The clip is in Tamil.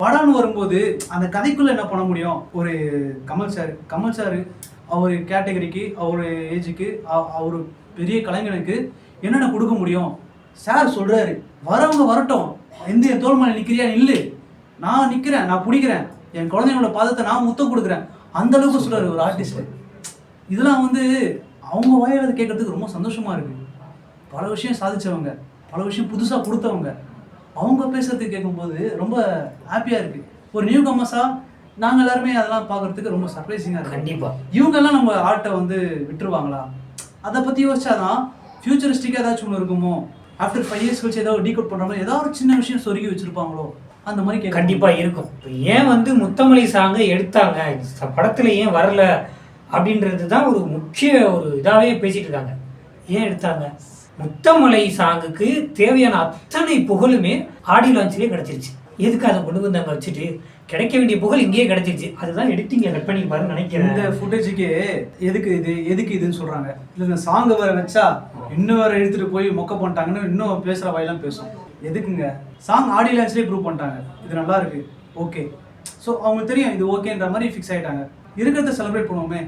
படம்னு வரும்போது அந்த கதைக்குள்ள என்ன பண்ண முடியும்? ஒரு கமல் சார் அவர் கேட்டகரிக்கு, அவர் ஏஜுக்கு, அவரு பெரிய கலைஞனுக்கு என்னென்ன கொடுக்க முடியும்? சார் சொல்றாரு, வரவங்க வரட்டும். என் தோள் மேல நிக்கிறியா? நில்லு. நான் நிக்கிறேன், நான் புடிக்கிறேன். என் குழந்தைங்களோட பாதத்தை நான் முத்தம் கொடுக்குறேன். அந்த அளவுக்கு சொல்றாரு ஒரு ஆர்டிஸ்ட். இதெல்லாம் வந்து அவங்க வாயில கேட்கறதுக்கு ரொம்ப சந்தோஷமா இருக்கு. பல விஷயம் சாதிச்சவங்க, பல விஷயம் புதுசா கொடுத்தவங்க. அவங்க பேசுறதுக்கு கேட்கும்போது ரொம்ப ஹாப்பியா இருக்கு. ஒரு நியூ கமர்ஸா நாங்க எல்லாருமே அதெல்லாம் பார்க்கறதுக்கு ரொம்ப சர்ப்ரைசிங்கா இருக்கு. கண்டிப்பா. இவங்கெல்லாம் நம்ம ஆர்ட்டை வந்து விட்டுருவாங்களா? அதை பத்தி யோசிச்சாதான் ஃபியூச்சரிஸ்டிக்கா ஏதாச்சும் ஒன்று இருக்குமோ? ஆஃப்டர் 5 இயர்ஸ் கழிச்சு ஏதாவது டீகோட் பண்றாங்களோ, ஏதாவது ஒரு சின்ன விஷயம் சொருகி வச்சிருப்பாங்களோ? அந்த மாதிரி கண்டிப்பா இருக்கும். இப்போ ஏன் வந்து முத்தமல்லி சாங்கை எடுத்தாங்க, படத்துல ஏன் வரல அப்படின்றது தான் ஒரு முக்கிய ஒரு இதாகவே பேசிட்டு இருக்காங்க. ஏன் எடுத்தாங்க? முத்தமலை சாங்குக்கு தேவையான அத்தனை புகழுமே ஆடியோ லான்ச்லேயே கிடச்சிருச்சு. எதுக்கு அதை கொண்டு வந்து அங்கே வச்சுட்டு கிடைக்க வேண்டிய புகழ் இங்கேயே கிடைச்சிருச்சு. அதுதான் எடிட்டிங்கை கட் பண்ணிருப்பாருன்னு நினைக்கிறேன். இந்த ஃபுட்டேஜுக்கு எதுக்கு இதுன்னு சொல்றாங்க. இல்லை இந்த சாங்கை வேற வச்சா இன்னும் வேற எடுத்துட்டு போய் மொக்க பண்ணிட்டாங்கன்னு இன்னும் பேசுகிற வாயெல்லாம் பேசும். எதுக்குங்க? சாங் ஆடியோ லான்ச்லேயே ப்ரூவ் பண்ணிட்டாங்க இது நல்லா இருக்கு, ஓகே. ஸோ அவங்க தெரியும் இது ஓகேன்ற மாதிரி ஃபிக்ஸ் ஆகிட்டாங்க. இருக்கிறத செலிப்ரேட் பண்ணுவோமே.